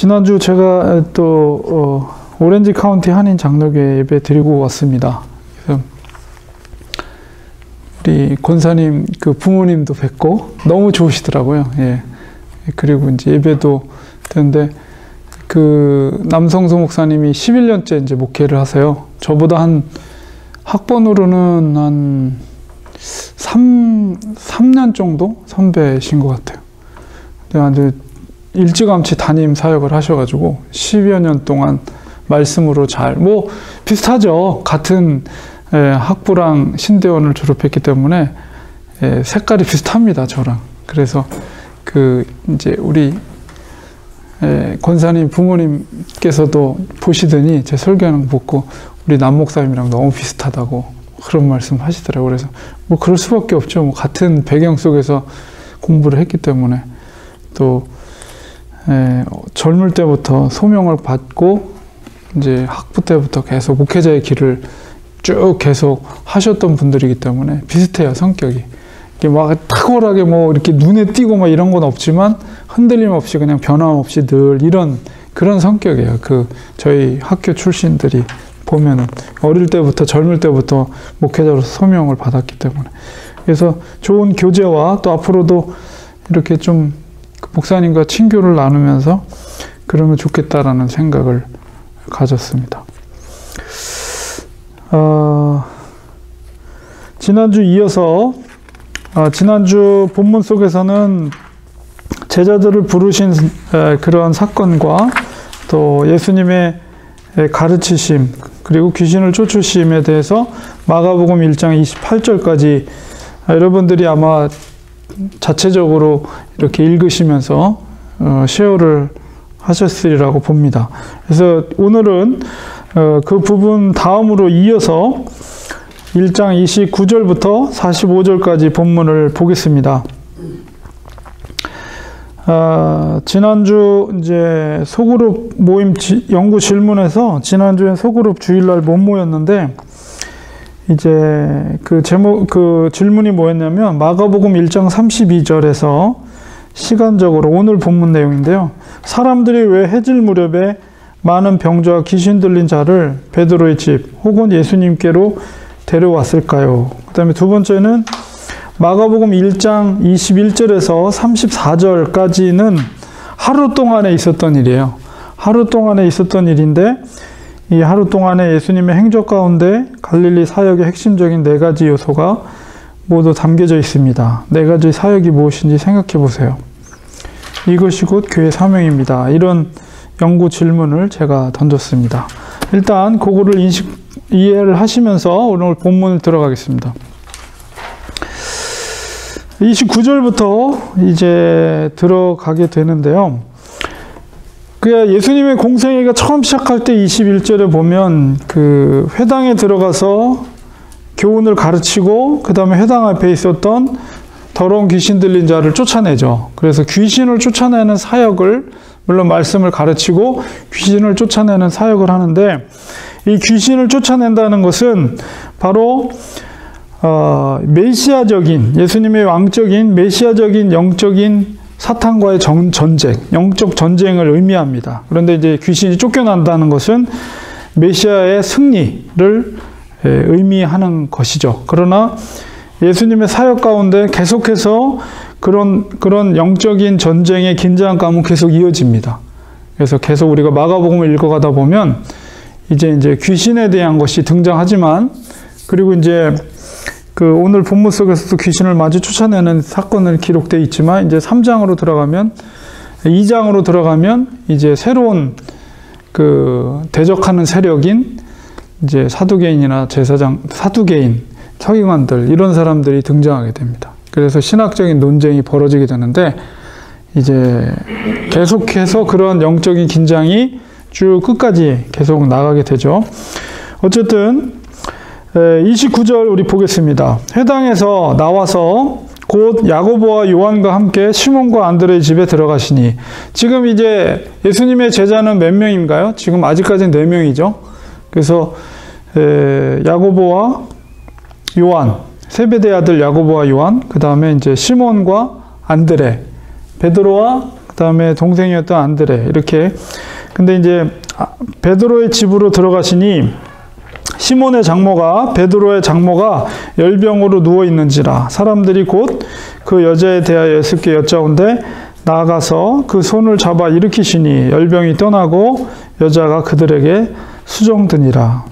지난주 제가 또 오렌지 카운티 한인 장로교회 예배 드리고 왔습니다. 그래서 우리 권사님 그 부모님도 뵙고 너무 좋으시더라고요. 예. 그리고 이제 예배도 되는데 그 남성수 목사님이 11년째 이제 목회를 하세요. 저보다 한 학번으로는 한 3년 정도 선배신 것 같아요. 근데 아주 일찌감치 담임 사역을 하셔가지고 10여 년 동안 말씀으로 뭐 비슷하죠. 같은 학부랑 신대원을 졸업했기 때문에 색깔이 비슷합니다, 저랑. 그래서 그 이제 우리 권사님 부모님께서도 보시더니 제 설교하는 거 보고 우리 남 목사님이랑 너무 비슷하다고 그런 말씀 하시더라고요. 그래서 뭐 그럴 수밖에 없죠. 뭐 같은 배경 속에서 공부를 했기 때문에 또 젊을 때부터 소명을 받고 이제 학부 때부터 계속 목회자의 길을 쭉 계속 하셨던 분들이기 때문에 비슷해요, 성격이. 이게 막 탁월하게 뭐 이렇게 눈에 띄고 막 이런 건 없지만 흔들림 없이 그냥 변함없이 늘 이런 그런 성격이에요. 그 저희 학교 출신들이 보면은 어릴 때부터 젊을 때부터 목회자로서 소명을 받았기 때문에. 그래서 좋은 교제와 또 앞으로도 이렇게 좀 목사님과 친교를 나누면서 그러면 좋겠다라는 생각을 가졌습니다. 지난주 이어서 지난주 본문 속에서는 제자들을 부르신 그런 사건과 또 예수님의 가르치심 그리고 귀신을 쫓으심에 대해서 마가복음 1장 28절까지 여러분들이 아마 자체적으로 이렇게 읽으시면서 쉐어를 하셨으리라고 봅니다. 그래서 오늘은 그 부분 다음으로 이어서 1장 29절부터 45절까지 본문을 보겠습니다. 지난주 이제 소그룹 모임 연구 질문에서 지난주에 소그룹 주일날 못 모였는데 이제 그 제목 그 질문이 뭐였냐면 마가복음 1장 32절에서 시간적으로 오늘 본문 내용인데요. 사람들이 왜 해질 무렵에 많은 병자와 귀신 들린 자를 베드로의 집 혹은 예수님께로 데려왔을까요? 그 다음에 두 번째는 마가복음 1장 21절에서 34절까지는 하루 동안에 있었던 일이에요. 하루 동안에 있었던 일인데 이 하루 동안에 예수님의 행적 가운데 갈릴리 사역의 핵심적인 4가지 요소가 모두 담겨져 있습니다. 4가지 사역이 무엇인지 생각해 보세요. 이것이 곧 교회 사명입니다. 이런 연구 질문을 제가 던졌습니다. 일단 그거를 이해를 하시면서 오늘 본문을 들어가겠습니다. 29절부터 이제 들어가게 되는데요. 그 예수님의 공생애가 처음 시작할 때 21절에 보면 그 회당에 들어가서 교훈을 가르치고 그 다음에 회당 앞에 있었던 더러운 귀신 들린 자를 쫓아내죠. 그래서 귀신을 쫓아내는 사역을 물론 말씀을 가르치고 귀신을 쫓아내는 사역을 하는데 이 귀신을 쫓아낸다는 것은 바로 메시아적인 예수님의 왕적인 메시아적인 영적인 사탄과의 전쟁, 영적 전쟁을 의미합니다. 그런데 이제 귀신이 쫓겨난다는 것은 메시아의 승리를 의미하는 것이죠. 그러나 예수님의 사역 가운데 계속해서 그런 영적인 전쟁의 긴장감은 계속 이어집니다. 그래서 계속 우리가 마가복음을 읽어가다 보면 이제 귀신에 대한 것이 등장하지만 그리고 이제 그 오늘 본문 속에서도 귀신을 마주 쫓아내는 사건은 기록되어 있지만 이제 3장으로 들어가면 2장으로 들어가면 이제 새로운 그 대적하는 세력인 이제 사두개인이나 사두개인, 서기관들 이런 사람들이 등장하게 됩니다. 그래서 신학적인 논쟁이 벌어지게 되는데 이제 계속해서 그런 영적인 긴장이 쭉 끝까지 계속 나가게 되죠. 어쨌든 29절 우리 보겠습니다. 회당에서 나와서 곧 야고보와 요한과 함께 시몬과 안드레의 집에 들어가시니 지금 이제 예수님의 제자는 몇 명인가요? 지금 아직까지는 4명이죠. 그래서 야고보와 요한, 세베대 아들 야고보와 요한, 그 다음에 이제 시몬과 안드레, 베드로와 그 그다음에 동생이었던 안드레, 이렇게. 근데 이제 베드로의 집으로 들어가시니 시몬의 장모가, 베드로의 장모가 열병으로 누워 있는지라 사람들이 곧 그 여자에 대하여 예수께 여짜온데 나아가서 그 손을 잡아 일으키시니 열병이 떠나고 여자가 그들에게 수종드니라.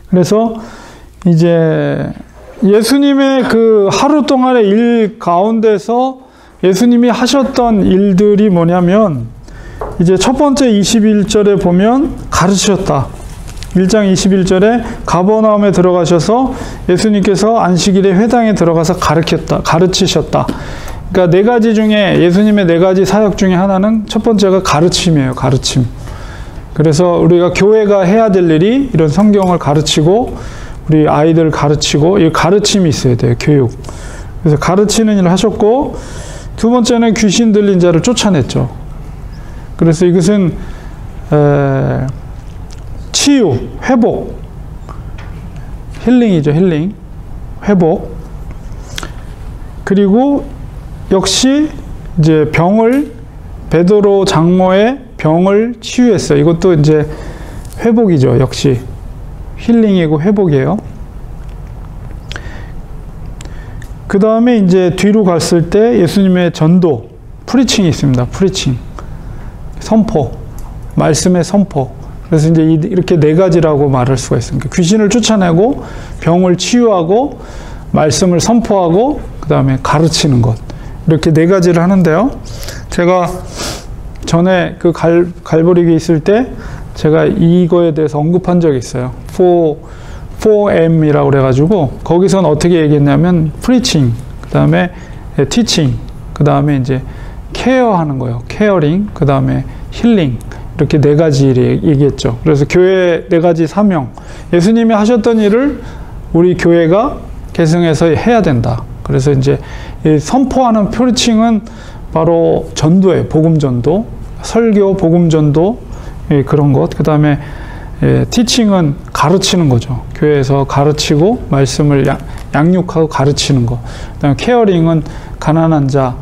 그래서 이제 예수님의 그 하루 동안의 일 가운데서 예수님이 하셨던 일들이 뭐냐면, 이제 첫 번째 21절에 보면 가르치셨다. 1장 21절에 가버나움에 들어가셔서 예수님께서 안식일에 회당에 들어가서 가르치셨다. 그러니까 네 가지 중에, 예수님의 네 가지 사역 중에 하나는 첫 번째가 가르침이에요. 가르침. 그래서 우리가 교회가 해야 될 일이 이런 성경을 가르치고 우리 아이들 가르치고, 이 가르침이 있어야 돼요. 교육. 그래서 가르치는 일을 하셨고, 두 번째는 귀신 들린 자를 쫓아냈죠. 그래서 이것은 치유, 회복, 힐링이죠. 힐링, 회복. 그리고 역시 이제 베드로 장모의 병을 치유했어요. 이것도 이제 회복이죠. 역시 힐링이고 회복이에요. 그 다음에 이제 뒤로 갔을 때 예수님의 전도, 프리칭이 있습니다. 프리칭, 선포, 말씀의 선포. 그래서 이제 이렇게 네 가지라고 말할 수가 있습니다. 귀신을 쫓아내고, 병을 치유하고, 말씀을 선포하고, 그 다음에 가르치는 것. 이렇게 네 가지를 하는데요. 제가 전에 그 갈보리에 있을 때 제가 이거에 대해서 언급한 적이 있어요. 4M이라고 그래가지고, 거기서는 어떻게 얘기했냐면, preaching, 그 다음에 teaching, 그 다음에 이제 케어하는 거예요. 케어링, 그 다음에 힐링. 이렇게 네 가지를 얘기했죠. 그래서 교회의 네 가지 사명, 예수님이 하셨던 일을 우리 교회가 계승해서 해야 된다. 그래서 이제 선포하는 프리칭은 바로 전도예요. 복음 전도, 설교, 복음 전도, 그런 것. 그 다음에 티칭은 가르치는 거죠. 교회에서 가르치고 말씀을 양육하고 가르치는 거. 그 다음에 케어링은 가난한 자,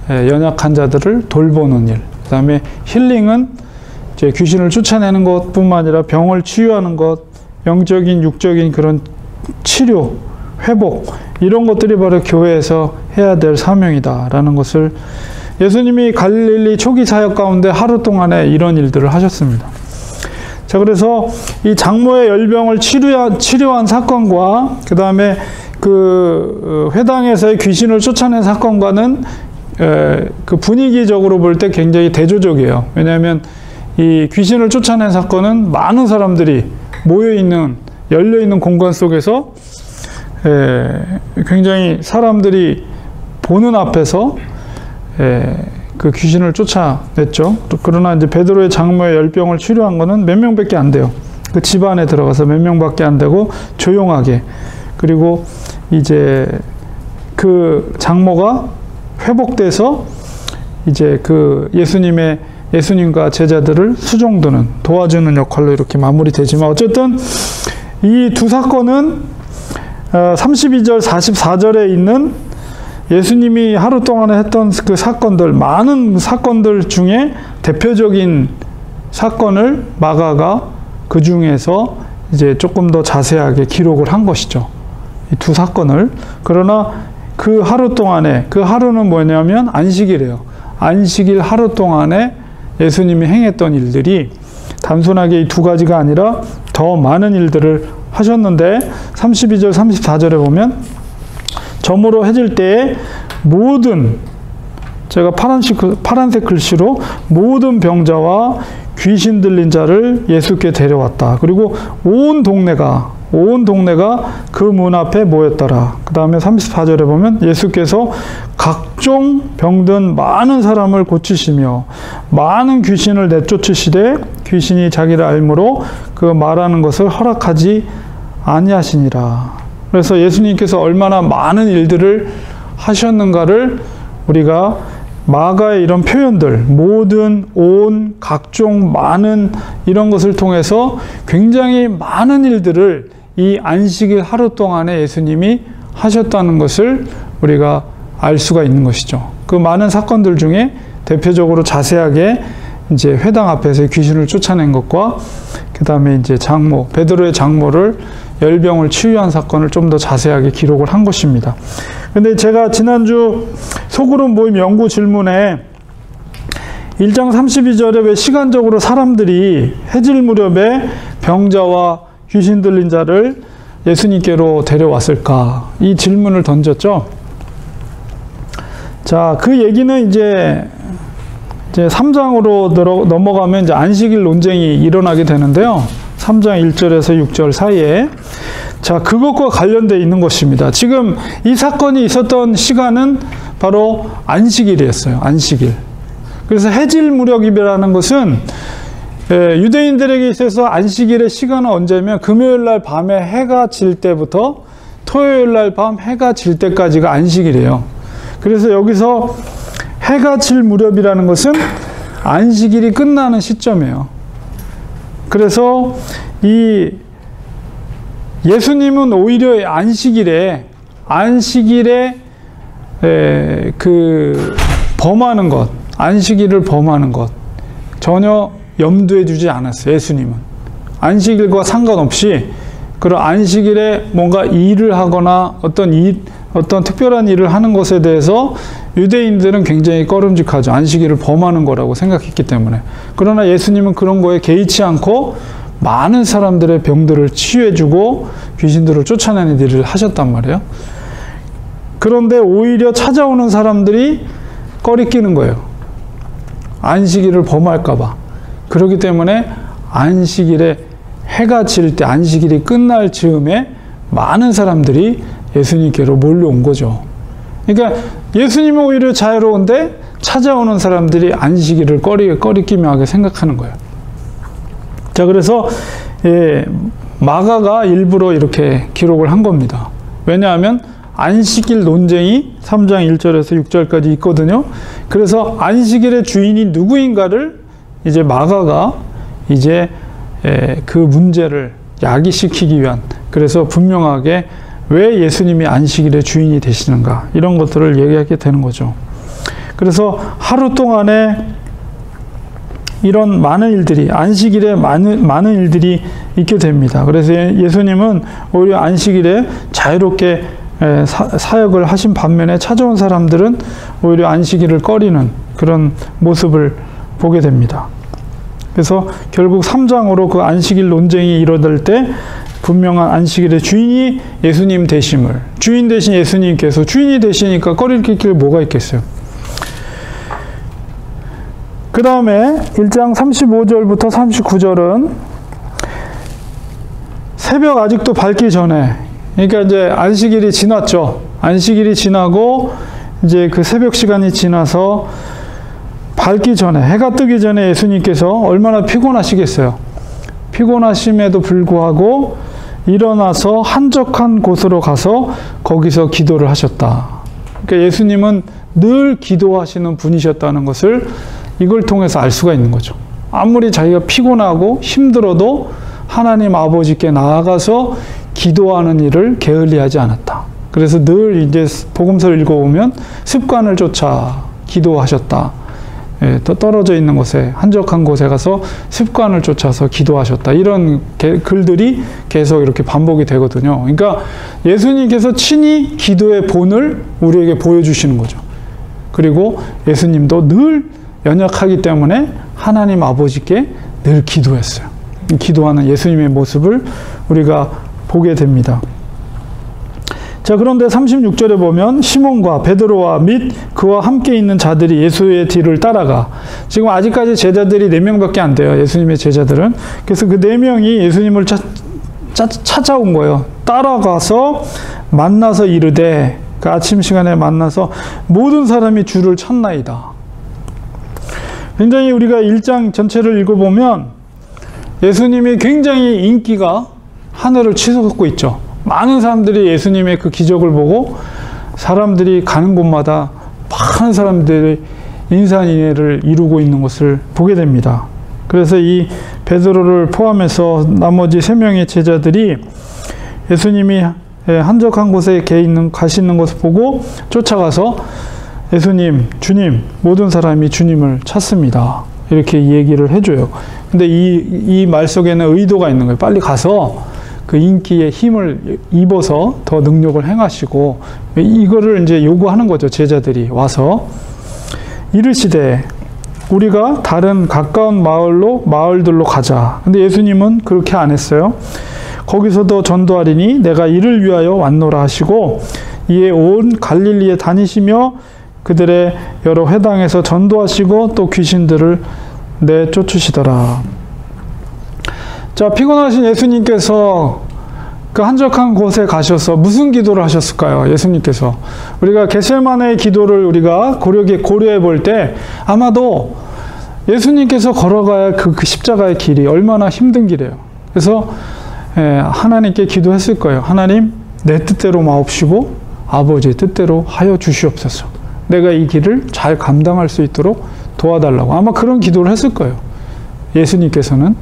연약한 자들을 돌보는 일. 그 다음에 힐링은 이제 귀신을 쫓아내는 것뿐만 아니라 병을 치유하는 것, 영적인, 육적인 그런 치료, 회복, 이런 것들이 바로 교회에서 해야 될 사명이다라는 것을, 예수님이 갈릴리 초기 사역 가운데 하루 동안에 이런 일들을 하셨습니다. 자, 그래서 이 장모의 열병을 치료한 사건과 그 다음에 그 회당에서의 귀신을 쫓아낸 사건과는 그 분위기적으로 볼 때 굉장히 대조적이에요. 왜냐하면 이 귀신을 쫓아낸 사건은 많은 사람들이 모여있는, 열려있는 공간 속에서 굉장히 사람들이 보는 앞에서 그 귀신을 쫓아냈죠. 그러나 이제 베드로의 장모의 열병을 치료한 거는 몇 명밖에 안 돼요. 그 집 안에 들어가서 몇 명밖에 안 되고 조용하게. 그리고 이제 그 장모가 회복돼서 이제 그 예수님과 제자들을 수종드는, 도와주는 역할로 이렇게 마무리되지만, 어쨌든 이 두 사건은 32절, 44절에 있는 예수님이 하루 동안에 했던 그 사건들, 많은 사건들 중에 대표적인 사건을 마가가 그 중에서 이제 조금 더 자세하게 기록을 한 것이죠. 이 두 사건을. 그러나 그 하루 동안에, 그 하루는 뭐냐면 안식일이에요. 안식일 하루 동안에 예수님이 행했던 일들이 단순하게 이 두 가지가 아니라 더 많은 일들을 하셨는데, 32절, 34절에 보면 저물어 해질 때에 모든, 제가 파란색 글씨로 모든 병자와 귀신 들린 자를 예수께 데려왔다. 그리고 온 동네가 그 문 앞에 모였더라. 그 다음에 34절에 보면 예수께서 각종 병든 많은 사람을 고치시며 많은 귀신을 내쫓으시되 귀신이 자기를 알므로 그 말하는 것을 허락하지 아니하시니라. 그래서 예수님께서 얼마나 많은 일들을 하셨는가를 우리가 마가의 이런 표현들, 모든, 온, 각종, 많은, 이런 것을 통해서 굉장히 많은 일들을 이 안식일 하루 동안에 예수님이 하셨다는 것을 우리가 알 수가 있는 것이죠. 그 많은 사건들 중에 대표적으로 자세하게 이제 회당 앞에서 귀신을 쫓아낸 것과 그 다음에 이제 장모, 베드로의 장모를 열병을 치유한 사건을 좀 더 자세하게 기록을 한 것입니다. 근데 제가 지난주 소그룹 모임 연구 질문에 1장 32절에 왜 시간적으로 사람들이 해질 무렵에 병자와 귀신 들린 자를 예수님께로 데려왔을까? 이 질문을 던졌죠. 자, 그 얘기는 이제 3장으로 넘어가면 이제 안식일 논쟁이 일어나게 되는데요. 3장 1절에서 6절 사이에. 자, 그것과 관련되어 있는 것입니다. 지금 이 사건이 있었던 시간은 바로 안식일이었어요. 안식일. 그래서 해질 무렵이라는 것은 유대인들에게 있어서 안식일의 시간은 언제면 금요일 날 밤에 해가 질 때부터 토요일 날 밤 해가 질 때까지가 안식일이에요. 그래서 여기서 해가 질 무렵이라는 것은 안식일이 끝나는 시점이에요. 그래서 이 예수님은 오히려 안식일에 그 범하는 것, 안식일을 범하는 것 전혀 염두에 두지 않았어요. 예수님은 안식일과 상관없이 그런 안식일에 뭔가 일을 하거나 어떤 특별한 일을 하는 것에 대해서 유대인들은 굉장히 꺼림직하죠. 안식일을 범하는 거라고 생각했기 때문에. 그러나 예수님은 그런 거에 개의치 않고 많은 사람들의 병들을 치유해주고 귀신들을 쫓아내는 일을 하셨단 말이에요. 그런데 오히려 찾아오는 사람들이 꺼리끼는 거예요. 안식일을 범할까 봐. 그렇기 때문에 안식일에 해가 질 때 안식일이 끝날 즈음에 많은 사람들이 예수님께로 몰려온 거죠. 그러니까 예수님은 오히려 자유로운데 찾아오는 사람들이 안식일을 꺼리끼며하게 생각하는 거예요. 자, 그래서 마가가 일부러 이렇게 기록을 한 겁니다. 왜냐하면 안식일 논쟁이 3장 1절에서 6절까지 있거든요. 그래서 안식일의 주인이 누구인가를 이제 마가가 이제 그 문제를 야기시키기 위한, 그래서 분명하게 왜 예수님이 안식일의 주인이 되시는가 이런 것들을 얘기하게 되는 거죠. 그래서 하루 동안에 이런 많은 일들이, 안식일에 많은 일들이 있게 됩니다. 그래서 예수님은 오히려 안식일에 자유롭게 사역을 하신 반면에 찾아온 사람들은 오히려 안식일을 꺼리는 그런 모습을 보게 됩니다. 그래서 결국 3장으로 그 안식일 논쟁이 이뤄질 때 분명한 안식일의 주인이 예수님 되심을, 주인 되신 예수님께서 주인이 되시니까 꺼릴 게 뭐가 있겠어요. 그 다음에 1장 35절부터 39절은 새벽 아직도 밝기 전에, 그러니까 이제 안식일이 지났죠. 안식일이 지나고 이제 그 새벽 시간이 지나서 밝기 전에, 해가 뜨기 전에 예수님께서 얼마나 피곤하시겠어요. 피곤하심에도 불구하고 일어나서 한적한 곳으로 가서 거기서 기도를 하셨다. 그러니까 예수님은 늘 기도하시는 분이셨다는 것을 이걸 통해서 알 수가 있는 거죠. 아무리 자기가 피곤하고 힘들어도 하나님 아버지께 나아가서 기도하는 일을 게을리하지 않았다. 그래서 늘 이제 복음서를 읽어보면 습관을 쫓아 기도하셨다. 떨어져 있는 곳에, 한적한 곳에 가서 습관을 쫓아서 기도하셨다. 이런 글들이 계속 이렇게 반복이 되거든요. 그러니까 예수님께서 친히 기도의 본을 우리에게 보여주시는 거죠. 그리고 예수님도 늘 연약하기 때문에 하나님 아버지께 늘 기도했어요. 기도하는 예수님의 모습을 우리가 보게 됩니다. 자, 그런데 36절에 보면 시몬과 베드로와 및 그와 함께 있는 자들이 예수의 뒤를 따라가. 지금 아직까지 제자들이 4명밖에 안 돼요. 예수님의 제자들은. 그래서 그 4명이 예수님을 찾아온 거예요. 따라가서 만나서 이르되, 그 아침 시간에 만나서 모든 사람이 주를 찾나이다. 굉장히 우리가 1장 전체를 읽어보면 예수님이 굉장히 인기가 하늘을 치솟고 있죠. 많은 사람들이 예수님의 그 기적을 보고 사람들이 가는 곳마다 많은 사람들이 인산인해를 이루고 있는 것을 보게 됩니다. 그래서 이 베드로를 포함해서 나머지 3명의 제자들이 예수님이 한적한 곳에 가시는 것을 보고 쫓아가서 예수님, 주님, 모든 사람이 주님을 찾습니다. 이렇게 얘기를 해줘요. 근데 이 말 속에는 의도가 있는 거예요. 빨리 가서 그 인기에 힘을 입어서 더 능력을 행하시고, 이거를 이제 요구하는 거죠. 제자들이 와서. 이르시되 우리가 다른 가까운 마을들로 가자. 근데 예수님은 그렇게 안 했어요. 거기서도 전도하리니 내가 이를 위하여 왔노라 하시고, 이에 온 갈릴리에 다니시며 그들의 여러 회당에서 전도하시고 또 귀신들을 내쫓으시더라. 자, 피곤하신 예수님께서 그 한적한 곳에 가셔서 무슨 기도를 하셨을까요? 예수님께서. 우리가 겟세마네의 기도를 우리가 고려해 볼 때 아마도 예수님께서 걸어가야 그 십자가의 길이 얼마나 힘든 길이에요. 그래서 하나님께 기도했을 거예요. 하나님, 내 뜻대로 마옵시고 아버지의 뜻대로 하여 주시옵소서. 내가 이 길을 잘 감당할 수 있도록 도와달라고. 아마 그런 기도를 했을 거예요. 예수님께서는.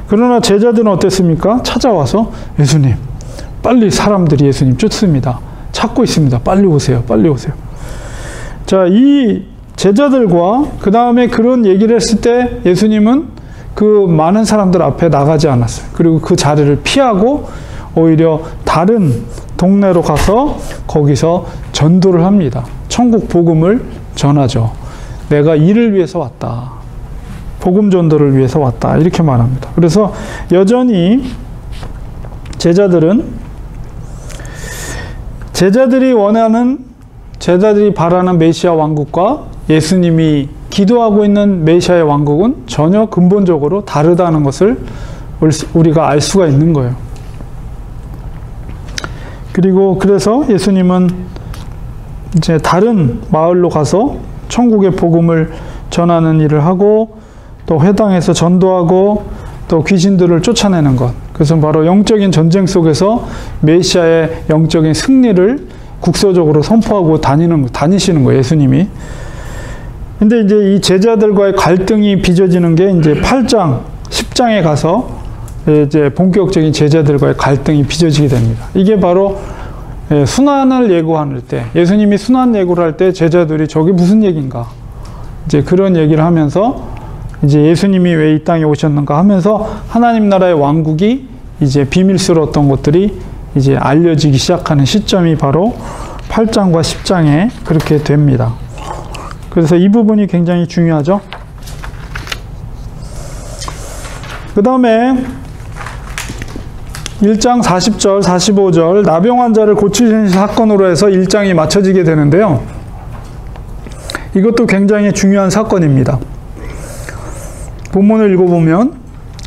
그러나 제자들은 어땠습니까? 찾아와서 예수님, 빨리 사람들이 예수님 쫓습니다. 찾고 있습니다. 빨리 오세요. 빨리 오세요. 자, 이 제자들과 그 다음에 그런 얘기를 했을 때 예수님은 그 많은 사람들 앞에 나가지 않았어요. 그리고 그 자리를 피하고 오히려 다른 동네로 가서 거기서 전도를 합니다. 천국 복음을 전하죠. 내가 이를 위해서 왔다. 복음 전도를 위해서 왔다. 이렇게 말합니다. 그래서 여전히 제자들이 바라는 메시아 왕국과 예수님이 기도하고 있는 메시아의 왕국은 전혀 근본적으로 다르다는 것을 우리가 알 수가 있는 거예요. 그리고 그래서 예수님은 이제 다른 마을로 가서 천국의 복음을 전하는 일을 하고 또 회당에서 전도하고 또 귀신들을 쫓아내는 것. 그것은 바로 영적인 전쟁 속에서 메시아의 영적인 승리를 국소적으로 선포하고 다니시는 거예요, 예수님이. 근데 이제 이 제자들과의 갈등이 빚어지는 게 이제 8장, 10장에 가서 이제 본격적인 제자들과의 갈등이 빚어지게 됩니다. 이게 바로 순환을 예고할 때, 예수님이 순환 예고를 할 때 제자들이 저게 무슨 얘기인가? 이제 그런 얘기를 하면서 이제 예수님이 왜 이 땅에 오셨는가 하면서 하나님 나라의 왕국이 이제 비밀스러웠던 것들이 이제 알려지기 시작하는 시점이 바로 8장과 10장에 그렇게 됩니다. 그래서 이 부분이 굉장히 중요하죠. 그 다음에 1장 40절, 45절 나병 환자를 고치신 사건으로 해서 1장이 맞춰지게 되는데요. 이것도 굉장히 중요한 사건입니다. 본문을 읽어보면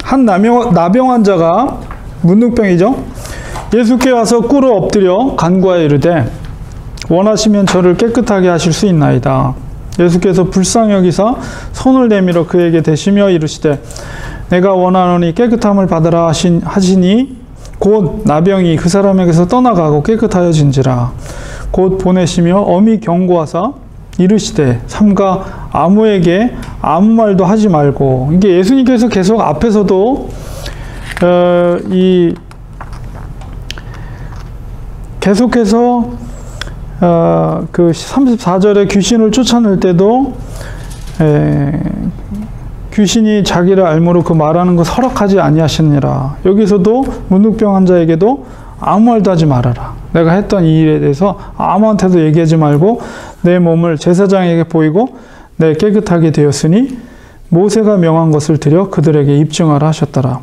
한 나병 환자가 문둥병이죠. 예수께 와서 꿇어 엎드려 간구하여 이르되 원하시면 저를 깨끗하게 하실 수 있나이다. 예수께서 불쌍히 여기사 손을 내밀어 그에게 대시며 이르시되 내가 원하노니 깨끗함을 받으라 하시니 곧 나병이 그 사람에게서 떠나가고 깨끗하여진지라. 곧 보내시며 엄히 경고하사 이르시되 삼가 아무에게 아무 말도 하지 말고. 이게 예수님께서 계속 앞에서도 계속해서 그 34절에 귀신을 쫓아낼 때도 귀신이 자기를 알므로 그 말하는 것 허락하지 아니하시니라. 여기서도 문둥병 환자에게도 아무 말도 하지 말아라. 내가 했던 이 일에 대해서 아무한테도 얘기하지 말고 내 몸을 제사장에게 보이고 내 깨끗하게 되었으니 모세가 명한 것을 드려 그들에게 입증하라 하셨더라.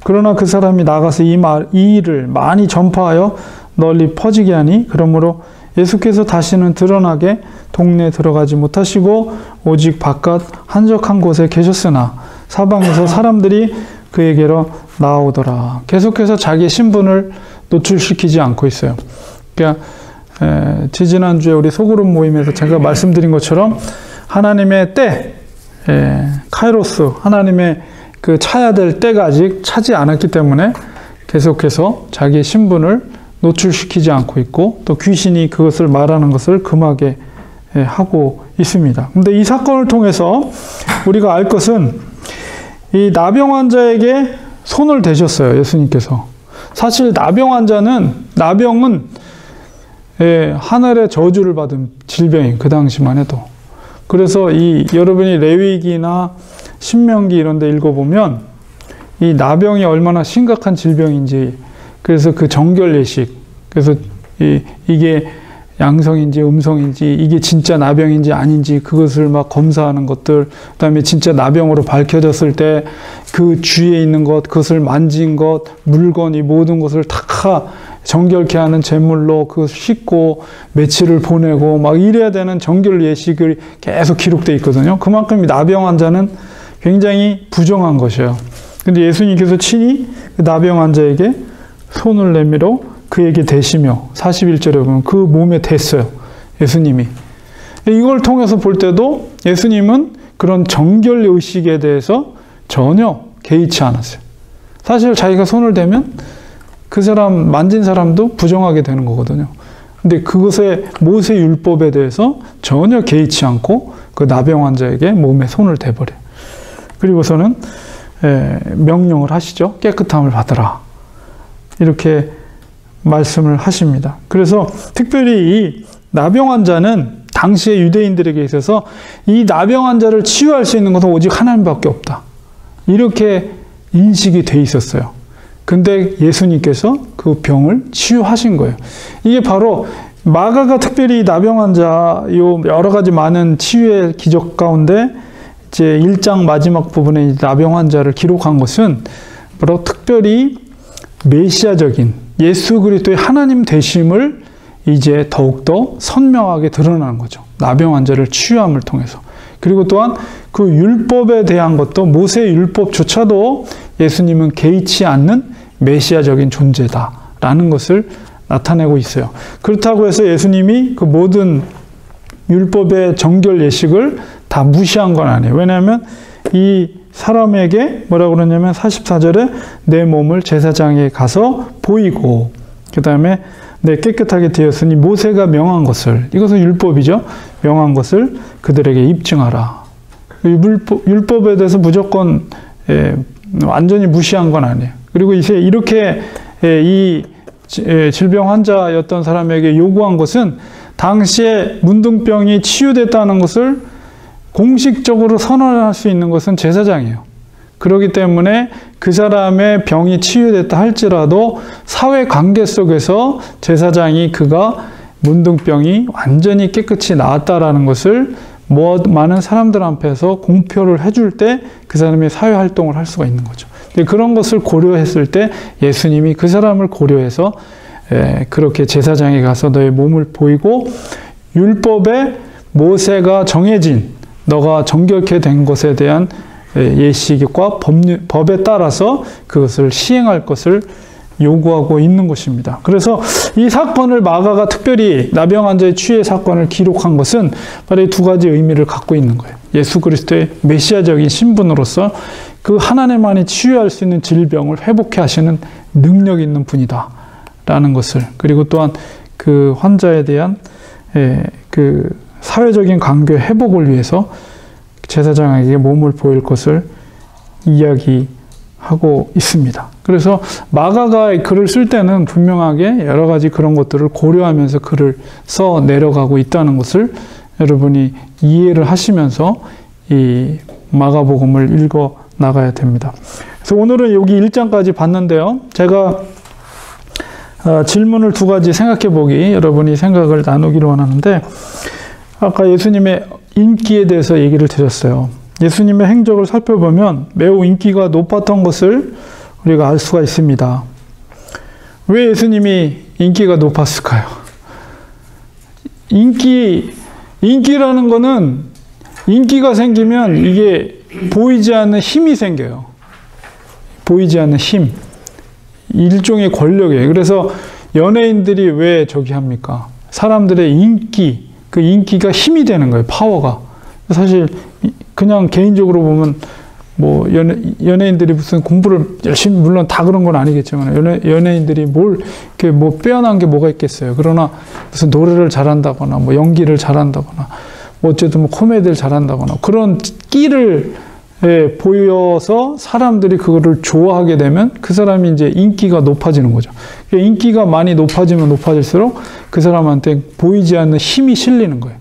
그러나 그 사람이 나가서 이 일을 많이 전파하여 널리 퍼지게 하니 그러므로 예수께서 다시는 드러나게 동네에 들어가지 못하시고 오직 바깥 한적한 곳에 계셨으나 사방에서 사람들이 그에게로 나오더라. 계속해서 자기의 신분을 노출시키지 않고 있어요. 그러니까 지지난주에 우리 소그룹 모임에서 제가 말씀드린 것처럼 하나님의 때, 카이로스, 하나님의 그 차야 될 때가 아직 차지 않았기 때문에 계속해서 자기의 신분을 노출시키지 않고 있고 또 귀신이 그것을 말하는 것을 금하게 하고 있습니다. 근데 이 사건을 통해서 우리가 알 것은 이 나병 환자에게 손을 대셨어요, 예수님께서. 사실 나병은 하늘의 저주를 받은 질병이 그 당시만 해도. 그래서 여러분이 레위기나 신명기 이런 데 읽어보면 이 나병이 얼마나 심각한 질병인지, 그래서 그 정결 예식, 그래서 이게 양성인지 음성인지, 이게 진짜 나병인지 아닌지 그것을 막 검사하는 것들, 그다음에 진짜 나병으로 밝혀졌을 때 그 주위에 있는 것, 그것을 만진 것, 물건, 이 모든 것을 다 정결케 하는 제물로 그것을 씻고 며칠을 보내고 막 이래야 되는 정결 예식을 계속 기록되어 있거든요. 그만큼 나병 환자는 굉장히 부정한 것이에요. 근데 예수님께서 친히 그 나병 환자에게 손을 내밀어 그에게 대시며, 41절에 보면 그 몸에 댔어요. 예수님이. 이걸 통해서 볼 때도 예수님은 그런 정결 의식에 대해서 전혀 개의치 않았어요. 사실 자기가 손을 대면 그 사람, 만진 사람도 부정하게 되는 거거든요. 근데 그것의 모세 율법에 대해서 전혀 개의치 않고 그 나병 환자에게 몸에 손을 대버려요. 그리고서는 명령을 하시죠. 깨끗함을 받으라. 이렇게 말씀을 하십니다. 그래서 특별히 이 나병 환자는 당시의 유대인들에게 있어서 이 나병 환자를 치유할 수 있는 것은 오직 하나님밖에 없다. 이렇게 인식이 돼 있었어요. 근데 예수님께서 그 병을 치유하신 거예요. 이게 바로 마가가 특별히 나병 환자 여러 가지 많은 치유의 기적 가운데 이제 1장 마지막 부분에 나병 환자를 기록한 것은 바로 특별히 메시아적인 예수 그리스도의 하나님 되심을 이제 더욱더 선명하게 드러나는 거죠. 나병 환자를 치유함을 통해서. 그리고 또한 그 율법에 대한 것도, 모세 율법조차도 예수님은 개의치 않는 메시아적인 존재다라는 것을 나타내고 있어요. 그렇다고 해서 예수님이 그 모든 율법의 정결 예식을 다 무시한 건 아니에요. 왜냐하면 이 사람에게 뭐라고 그러냐면 44절에 내 몸을 제사장에 가서 보이고, 그 다음에 내 깨끗하게 되었으니 모세가 명한 것을, 이것은 율법이죠. 명한 것을 그들에게 입증하라. 율법에 대해서 무조건 완전히 무시한 건 아니에요. 그리고 이제 이렇게 이 질병 환자였던 사람에게 요구한 것은 당시에 문둥병이 치유됐다는 것을 공식적으로 선언할 수 있는 것은 제사장이에요. 그렇기 때문에 그 사람의 병이 치유됐다 할지라도 사회관계 속에서 제사장이 그가 문둥병이 완전히 깨끗이 나았다라는 것을 많은 사람들 앞에서 공표를 해줄 때 그 사람이 사회활동을 할 수가 있는 거죠. 그런 것을 고려했을 때 예수님이 그 사람을 고려해서 그렇게 제사장에 가서 너의 몸을 보이고, 율법에 모세가 정해진 너가 정결케 된 것에 대한 예식과 법에 따라서 그것을 시행할 것을 요구하고 있는 것입니다. 그래서 이 사건을 마가가 특별히 나병 환자의 치유의 사건을 기록한 것은 바로 이 두 가지 의미를 갖고 있는 거예요. 예수 그리스도의 메시아적인 신분으로서 그 하나님만이 치유할 수 있는 질병을 회복해 하시는 능력 있는 분이다 라는 것을, 그리고 또한 그 환자에 대한 그 사회적인 관계 회복을 위해서 제사장에게 몸을 보일 것을 이야기하고 있습니다. 그래서 마가가 글을 쓸 때는 분명하게 여러 가지 그런 것들을 고려하면서 글을 써 내려가고 있다는 것을 여러분이 이해를 하시면서 이 마가복음을 읽어 나가야 됩니다. 그래서 오늘은 여기 1장까지 봤는데요. 제가 질문을 두 가지 생각해 보기, 여러분이 생각을 나누기를 원하는데, 아까 예수님의 인기에 대해서 얘기를 드렸어요. 예수님의 행적을 살펴보면 매우 인기가 높았던 것을 우리가 알 수가 있습니다. 왜 예수님이 인기가 높았을까요? 인기라는 거는, 인기가 생기면 이게 보이지 않는 힘이 생겨요. 보이지 않는 힘. 일종의 권력이에요. 그래서 연예인들이 왜 저기 합니까? 사람들의 인기, 그 인기가 힘이 되는 거예요. 파워가. 사실 그냥 개인적으로 보면 뭐 연예인들이 무슨 공부를 열심히, 물론 다 그런 건 아니겠지만 연예인들이 뭘 이렇게 뭐 빼어난 게 뭐가 있겠어요. 그러나 무슨 노래를 잘한다거나 뭐 연기를 잘한다거나 뭐 어쨌든 뭐 코미디를 잘한다거나 그런 끼를 보여서 사람들이 그거를 좋아하게 되면 그 사람이 이제 인기가 높아지는 거죠. 인기가 많이 높아지면 높아질수록 그 사람한테 보이지 않는 힘이 실리는 거예요.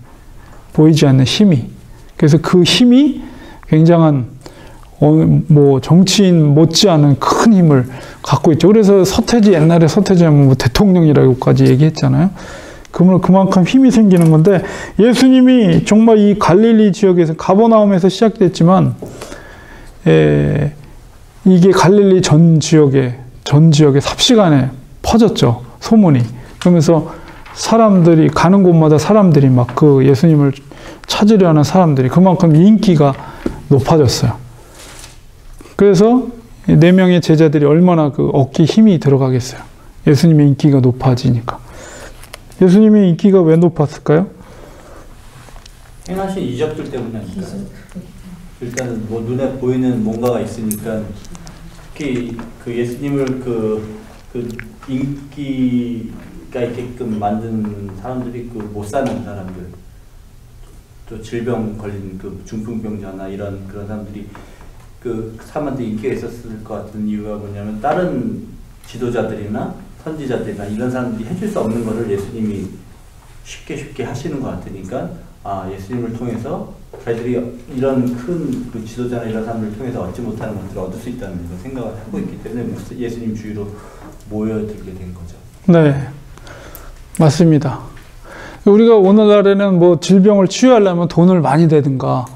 보이지 않는 힘이. 그래서 그 힘이 굉장한 뭐 정치인 못지않은 큰 힘을 갖고 있죠. 그래서 서태지 옛날에 서태지 하면 뭐 대통령이라고까지 얘기했잖아요. 그만큼 힘이 생기는 건데 예수님이 정말 이 갈릴리 지역에서 가버나움에서 시작됐지만 이게 갈릴리 전 지역에 삽시간에 퍼졌죠. 소문이. 그러면서 사람들이 가는 곳마다 사람들이 막 그 예수님을 찾으려 하는 사람들이 그만큼 인기가 높아졌어요. 그래서 4명의 제자들이 얼마나 그 얻기 힘이 들어가겠어요. 예수님의 인기가 높아지니까. 예수님의 인기가 왜 높았을까요? 행하신 이적들 때문이 아닐까요? 일단은 뭐 눈에 보이는 뭔가가 있으니까 특히 그 예수님을 그 인기가 있게끔 만든 사람들이 그 못 사는 사람들, 또 질병 걸린 그 중풍병자나 그런 사람들이 그 사람한테 인기가 있었을 것 같은 이유가 뭐냐면 다른 지도자들이나 선지자들이나 이런 사람들이 해줄 수 없는 거를 예수님이 쉽게 하시는 것 같으니까 예수님을 통해서 자기들이 이런 큰 그 지도자나 이런 사람들을 통해서 얻지 못하는 것들을 얻을 수 있다는 생각을 하고 있기 때문에 예수님 주위로 모여들게 된 거죠. 네, 맞습니다. 우리가 오늘날에는 뭐 질병을 치유하려면 돈을 많이 내든가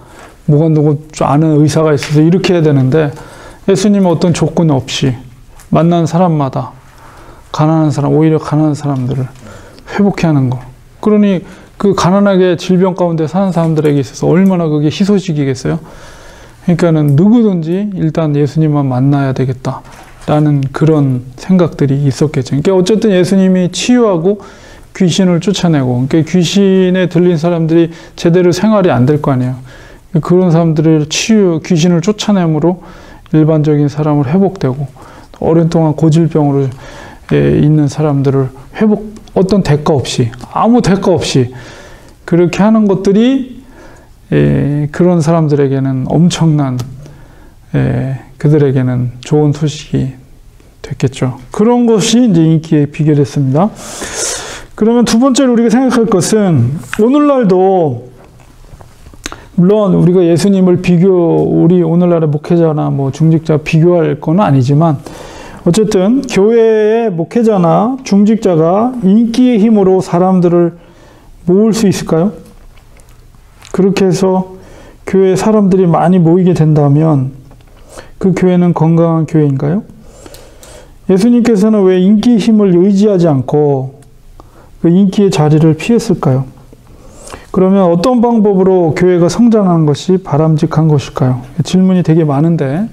누구 아는 의사가 있어서 이렇게 해야 되는데 예수님은 어떤 조건 없이 만난 사람마다 오히려 가난한 사람들을 회복해 하는 거. 그러니 그 가난하게 질병 가운데 사는 사람들에게 있어서 얼마나 그게 희소식이겠어요? 그러니까는 누구든지 일단 예수님만 만나야 되겠다라는 그런 생각들이 있었겠죠. 그러니까 어쨌든 예수님이 치유하고 귀신을 쫓아내고, 그러니까 귀신에 들린 사람들이 제대로 생활이 안 될 거 아니에요. 그런 사람들을 귀신을 쫓아내므로 일반적인 사람을 회복되고, 오랜 동안 고질병으로 있는 사람들을 어떤 대가 없이, 아무 대가 없이 그렇게 하는 것들이 그런 사람들에게는 엄청난 그들에게는 좋은 소식이 됐겠죠. 그런 것이 이제 인기의 비결이었습니다. 그러면 두 번째로 우리가 생각할 것은 오늘날도 물론 우리가 예수님을 우리 오늘날의 목회자나 뭐 중직자 비교할 건 아니지만 어쨌든 교회의 목회자나 중직자가 인기의 힘으로 사람들을 모을 수 있을까요? 그렇게 해서 교회에 사람들이 많이 모이게 된다면 그 교회는 건강한 교회인가요? 예수님께서는 왜 인기의 힘을 의지하지 않고 그 인기의 자리를 피했을까요? 그러면 어떤 방법으로 교회가 성장하는 것이 바람직한 것일까요? 질문이 되게 많은데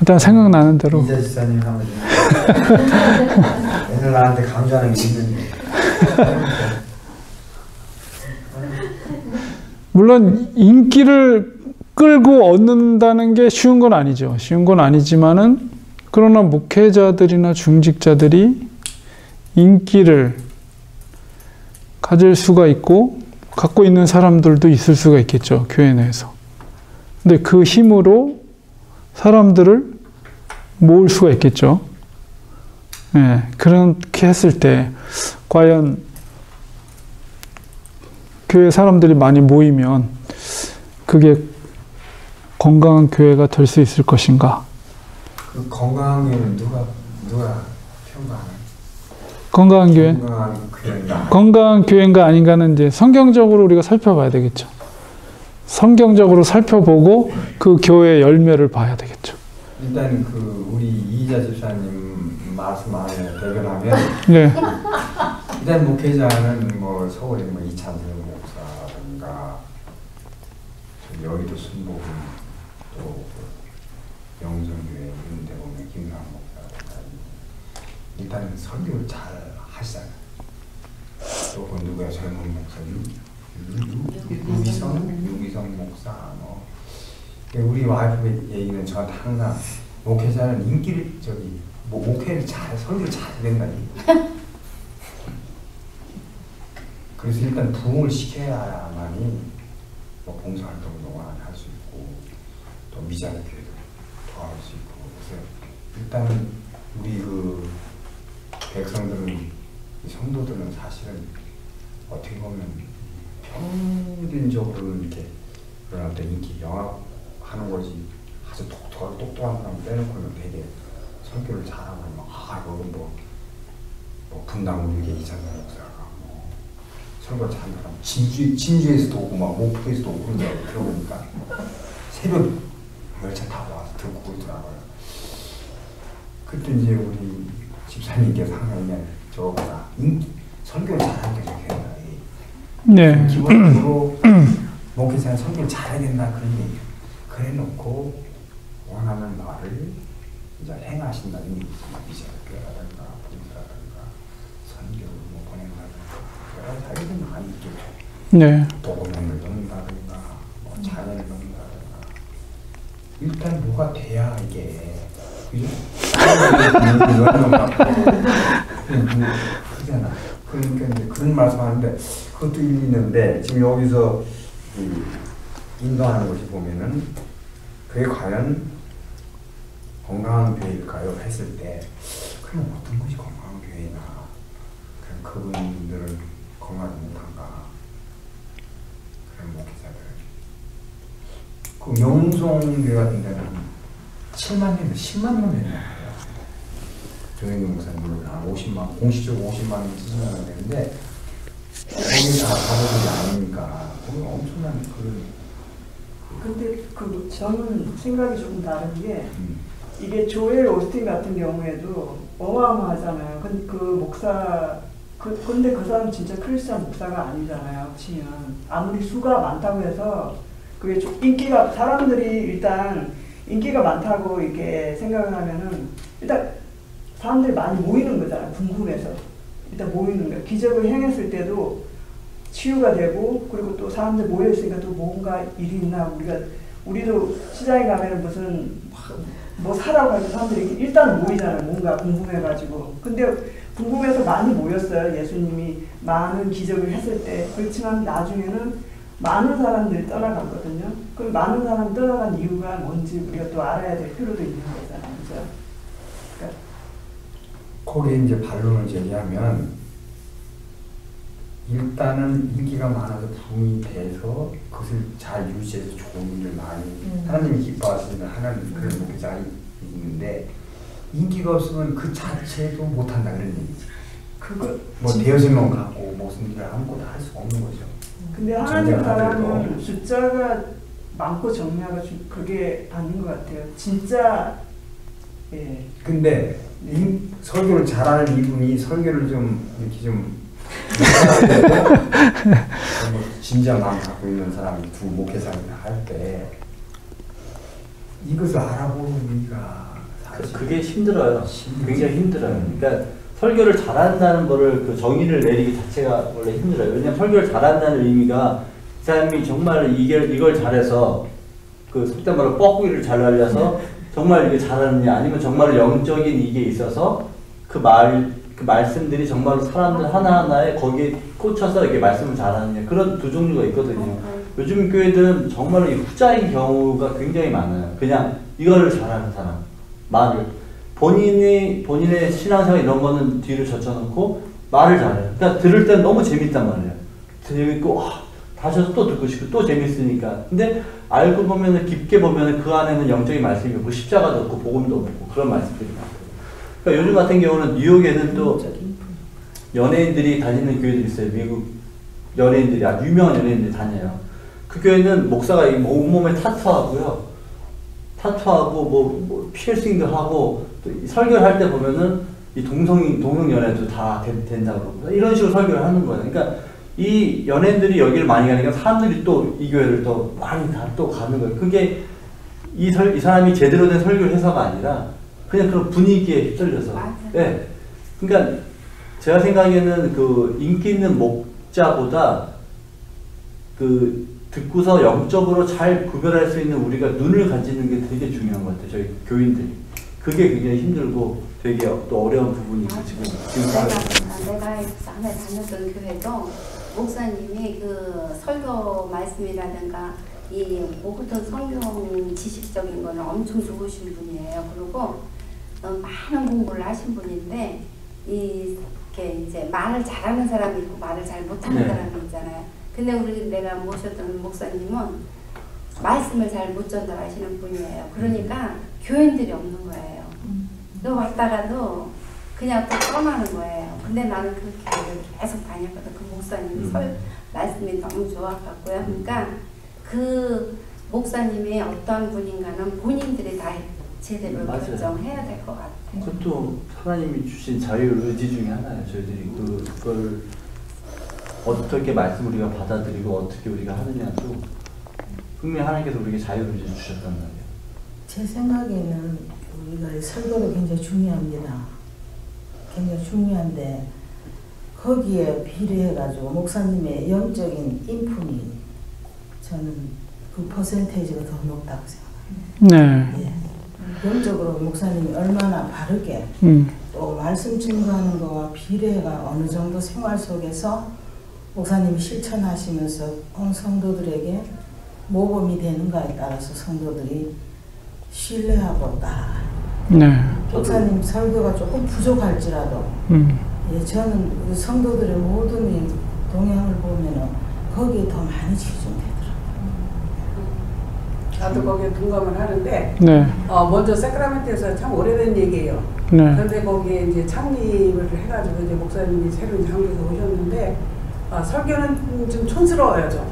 일단 생각나는 대로 이자 집사님 하면 맨날 나한테 강조하는 게 있는데 물론 인기를 끌고 얻는다는 게 쉬운 건 아니죠. 쉬운 건 아니지만은 그러나 목회자들이나 중직자들이 인기를 가질 수가 있고 갖고 있는 사람들도 있을 수가 있겠죠. 교회 내에서. 근데 그 힘으로 사람들을 모을 수가 있겠죠. 예, 그렇게 했을 때 과연 교회 사람들이 많이 모이면 그게 건강한 교회가 될 수 있을 것인가? 그 건강한 교회는 누가 평가하나요? 건강한 교회? 교회인가? 건강한 교회인가 아닌가는 이제 성경적으로 우리가 살펴봐야 되겠죠. 성경적으로 살펴보고 그 교회의 열매를 봐야 되겠죠. 일단 우리 이자 집사님 말씀 안에 대변하면 네. 일단 목회자는 뭐 서울에 뭐 이찬석 목사인가 여의도 순복음 또 영성교회 이런 데 보면 김강 목사가 일단 설교를 잘 하시잖아요. 또 누구야 젊은 목사님 유기성 목사 뭐 우리 와이프 얘기는 저한테 항상 목회자는 인기를 목회를 설교를 잘 된다 그래서 일단 부흥을 시켜야만이 뭐 봉사활동도 할 수 있고 또 미자교회도 도와줄 수 있고 그래서 일단은 우리 그 백성들은 이 성도들은 사실은 어떻게 보면 평균적으로 이렇게 그런 어떤 인기 영합하는 거지 아주 독특하고 똑똑한 사람 빼놓고는 되게 설교를 잘하고 막 거기 뭐 분당 우리에게 이찬원 목사가 뭐 설교를 잘하는 사람 진주에서도 오고 막 목포에서도 오고 그런 줄 들어보니까 새벽 열차 타고 와서 듣고 그러더라고요. 그때 이제 우리 집사님께서 항상 그냥 저거보다 설교를 잘하는 게 좋겠다. 네. 기본적으로 목회자는 설교를 잘해야 된다 그런 얘기. 그래 놓고 원하는 말을 이제 행하신다는 얘기지. 미자교회라든가 봉사라든가 선교를 뭐 보낸다든가 여러 가지 자기들 많이 있겠죠. 네. 도금을 넣는다든가 뭐 자녀를 넣는다든가 일단 뭐가 돼야 이게 그죠? 그잖아. 그러니까 이제 그런 말씀하는데 그것도 일리 있는데 지금 여기서 인도하는 것이 보면은 그게 과연 건강한 교회일까요? 했을 때 그럼 어떤 것이 건강한 교회나 그럼 그분들은 건강하지 못한가 그런 목회자들 그 영송교회 같은 데는 7만 년에서 10만 년 됐나요? 조영경 목사님 한 50만 공식적으로 50만 원 쓰시면 되는데 거기 다 가보지 않으니까 거기 엄청난 그런. 근데 저는 생각이 조금 다른 게 이게 조엘 오스틴 같은 경우에도 어마어마하잖아요. 그 목사 근데 그 사람 진짜 크리스찬 목사가 아니잖아요. 치면 아무리 수가 많다고 해서 그게 좀 인기가 사람들이 일단 인기가 많다고 이렇게 생각을 하면은 일단 사람들이 많이 모이는 거잖아요. 궁금해서 일단 모이는 거예요. 기적을 행했을 때도 치유가 되고 그리고 또 사람들 모여 있으니까 또 뭔가 일이 있나 우리도 시장에 가면 무슨 뭐 사라고 해서 사람들이 일단 모이잖아요. 뭔가 궁금해가지고. 근데 궁금해서 많이 모였어요. 예수님이 많은 기적을 했을 때. 그렇지만 나중에는 많은 사람들이 떠나갔거든요. 그럼 많은 사람 떠나간 이유가 뭔지 우리가 또 알아야 될 필요도 있는 거잖아요. 그죠? 그러니까 거기에 이제 반론을 제기하면 일단은 인기가 많아서 붐이 돼서 그것을 잘 유지해서 좋은 일을 많이 하나님이 기뻐하시는 하나님 그런 목회자가 있는데 인기가 없으면 그 자체도 못한다 그런 얘기지. 그거 뭐 대여섯 명 갖고 무슨 일을 아무것도 할 수가 없는 거죠. 근데 하나님 사람은 숫자가 많고 정리하가 그게 아닌 것 같아요. 진짜 예. 근데 설교를 잘하는 이분이 설교를 좀 이렇게 좀 진지한 마음 갖고 있는 사람이 두 목회자를 할 때 이것을 알아보는 우리가 그게 힘들어요. 굉장히 힘들어요. 그러니까 설교를 잘한다는 거를 그 정의를 내리기 자체가 원래 힘들어요. 왜냐면 설교를 잘한다는 의미가 이 사람이 정말 이걸 잘해서 그 속된 말로 뻐꾸기를 잘 날려서 정말 이게 잘하느냐 아니면 정말 영적인 이게 있어서 그 말씀들이 정말로 사람들 하나하나에 거기에 꽂혀서 이렇게 말씀을 잘하느냐 그런 두 종류가 있거든요. 요즘 교회들은 정말로 이 후자인 경우가 굉장히 많아요. 그냥 이거를 잘하는 사람 말을 본인의 신앙생활 이런 거는 뒤로 젖혀놓고 말을 잘해요. 그러니까 들을 때는 너무 재밌단 말이에요. 재밌고 다시 또 듣고 싶고 또 재밌으니까. 근데 알고 보면은 깊게 보면은 그 안에는 영적인 말씀이 없고 십자가도 없고 복음도 없고 그런 말씀들이 많아요. 그러니까 요즘 같은 경우는 뉴욕에는 또 연예인들이 다니는 교회도 있어요. 미국 연예인들이 아주 유명한 연예인들이 다녀요. 그 교회는 목사가 온몸에 타투하고요. 타투하고 뭐 피어싱도 하고 또 설교를 할 때 보면은 이 동성 연애도 다 된다고 그러고 이런 식으로 설교를 하는 거예요. 그러니까 이 연예인들이 여기를 많이 가니까 사람들이 또 이 교회를 또 많이 또 가는 거예요. 그게 이 사람이 제대로 된 설교를 해서가 아니라 그냥 그런 분위기에 휩쓸려서. 네. 그러니까 제가 생각에는 그 인기 있는 목자보다 그 듣고서 영적으로 잘 구별할 수 있는 우리가 눈을 가지는 게 되게 중요한 것 같아요. 저희 교인들이. 그게 굉장히 힘들고 되게 또 어려운 부분이 있고 지금 내가 안에 다녔던 교회도 목사님이 그 설교 말씀이라든가 이 모든 성경 지식적인 거는 엄청 좋으신 분이에요. 그리고 많은 공부를 하신 분인데 이렇게 이제 말을 잘하는 사람이 있고 말을 잘 못하는 사람이 있잖아요. 근데 내가 모셨던 목사님은 말씀을 잘 못 전달하시는 분이에요. 그러니까 교인들이 없는 거예요. 또 왔다가도 그냥 또 떠나는 거예요. 근데 나는 그 교회를 계속 다녔거든. 그 목사님 말씀이 너무 좋았고요. 그러니까 그 목사님이 어떤 분인가는 본인들이 다 제대로 결정해야 될 것 같아요. 그것도 하나님이 주신 자유 의지 중에 하나예요. 저희들이 그걸 어떻게 말씀 우리가 받아들이고 어떻게 우리가 하느냐도 분명히 하나님께서 우리에게 자유 의지 주셨단 말이에요. 제 생각에는 우리가 설교도 굉장히 중요합니다. 굉장히 중요한데 거기에 비례해가지고 목사님의 영적인 인품이 저는 그 퍼센테이지가 더 높다고 생각합니다. 네. 예. 영적으로 목사님이 얼마나 바르게 또 말씀 증거하는 거와 비례가 어느 정도 생활 속에서 목사님이 실천하시면서 온 성도들에게 모범이 되는가에 따라서 성도들이 신뢰하고 딱 목사님 설교가 조금 부족할지라도 예, 저는 그 성도들의 모든 동향을 보면은 거기에 더 많이 집중되더라고요. 나도 거기에 동감을 하는데 네. 먼저 세크라멘트에서 참 오래된 얘기예요. 네. 그런데 거기에 이제 창립을 해가지고 이제 목사님이 새로운 장소에서 오셨는데 설교는 좀 촌스러워요, 좀.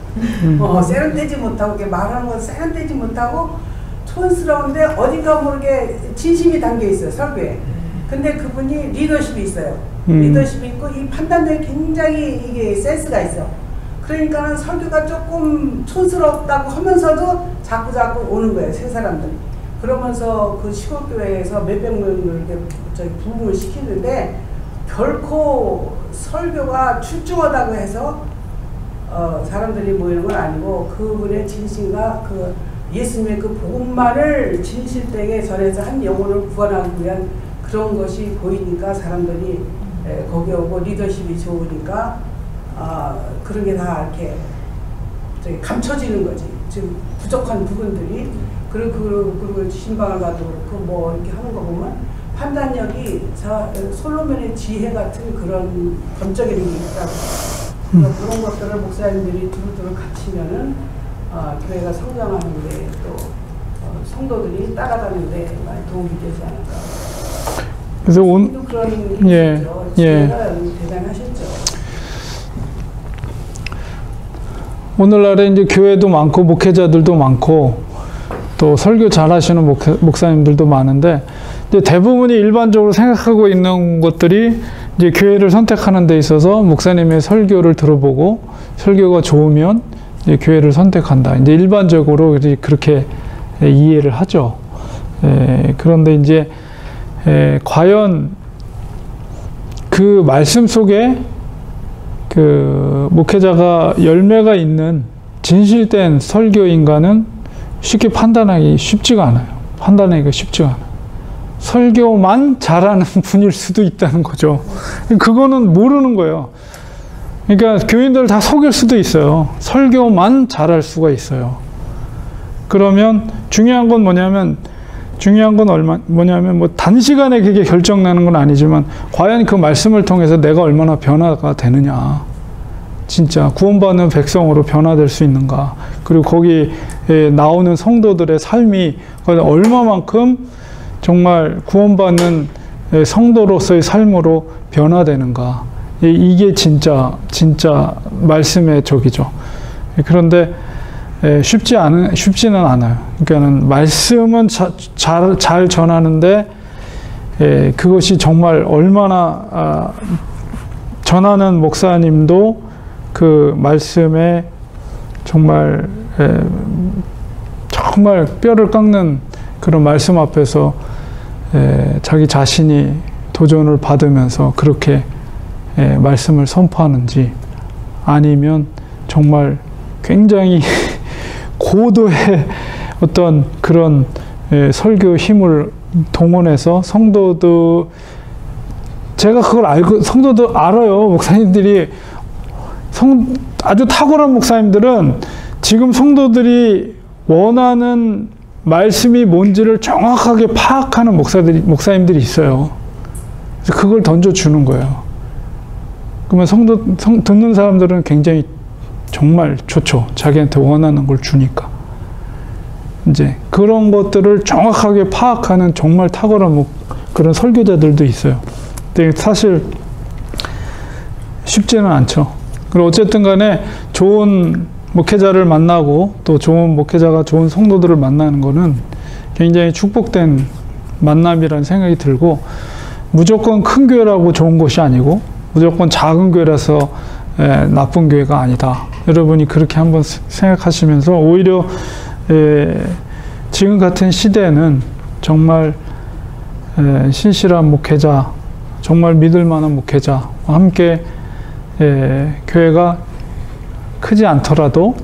세련되지 못하고 말하는 건 세련되지 못하고 촌스러운데 어딘가 모르게 진심이 담겨 있어요, 설교에. 근데 그분이 리더십이 있어요. 리더십이 있고 이 판단력이 굉장히 이게 센스가 있어. 그러니까는 설교가 조금 촌스럽다고 하면서도 자꾸 오는 거예요, 새 사람들. 그러면서 그 시골교회에서 몇백 명을 이렇게 부흥을 시키는데 결코 설교가 출중하다고 해서 사람들이 모이는 건 아니고 그분의 진심과 그 예수님의 그 복음만을 진실되게 전해서 한 영혼을 구원하기 위한 그런 것이 보이니까 사람들이 거기 오고 리더십이 좋으니까 그런 게 다 이렇게 감춰지는 거지. 지금 부족한 부분들이 그리고 신방을 가도 그렇고 뭐 이렇게 하는 거 보면 판단력이 솔로몬의 지혜 같은 그런 번쩍이는 게 있다고. 그런 것들을 목사님들이 두루두루 갖추면은 교회가 성장하는데 또 성도들이 따라가는데 많이 도움이 되지 않을까. 그래서 그런 지혜가 대단하셨죠. 오늘날에 이제 교회도 많고 목회자들도 많고 또 설교 잘하시는 목사님들도 많은데 이제 대부분이 일반적으로 생각하고 있는 것들이 이제 교회를 선택하는 데 있어서 목사님의 설교를 들어보고 설교가 좋으면 이제 교회를 선택한다. 이제 일반적으로 그렇게 이해를 하죠. 그런데 이제 과연 그 말씀 속에 그 목회자가 열매가 있는 진실된 설교인가는 쉽게 판단하기 쉽지가 않아요. 판단하기가 쉽지가 않아요. 설교만 잘하는 분일 수도 있다는 거죠. 그거는 모르는 거예요. 그러니까 교인들 다 속일 수도 있어요. 설교만 잘할 수가 있어요. 그러면 중요한 건 뭐냐면 뭐 단시간에 그게 결정나는 건 아니지만 과연 그 말씀을 통해서 내가 얼마나 변화가 되느냐. 진짜 구원받는 백성으로 변화될 수 있는가. 그리고 거기에 나오는 성도들의 삶이 얼마만큼 정말 구원받는 성도로서의 삶으로 변화되는가. 이게 진짜 말씀의 적이죠. 그런데 쉽지는 않아요. 그러니까는 말씀은 잘 전하는데 그것이 정말 얼마나 전하는 목사님도 그 말씀에 정말 뼈를 깎는 그런 말씀 앞에서 자기 자신이 도전을 받으면서 그렇게 말씀을 선포하는지 아니면 정말 굉장히 고도의 어떤 그런 설교 힘을 동원해서 성도도 제가 그걸 알고 성도도 알아요. 목사님들이 아주 탁월한 목사님들은 지금 성도들이 원하는 말씀이 뭔지를 정확하게 파악하는 목사님들이 있어요. 그래서 그걸 던져주는 거예요. 그러면 듣는 사람들은 굉장히 정말 좋죠. 자기한테 원하는 걸 주니까. 이제 그런 것들을 정확하게 파악하는 정말 탁월한 그런 설교자들도 있어요. 근데 사실 쉽지는 않죠. 그리고 어쨌든 간에 좋은 목회자를 만나고 또 좋은 목회자가 좋은 성도들을 만나는 거는 굉장히 축복된 만남이라는 생각이 들고, 무조건 큰 교회라고 좋은 곳이 아니고 무조건 작은 교회라서 나쁜 교회가 아니다. 여러분이 그렇게 한번 생각하시면서 오히려 지금 같은 시대에는 정말 신실한 목회자, 정말 믿을 만한 목회자와 함께 교회가 크지 않더라도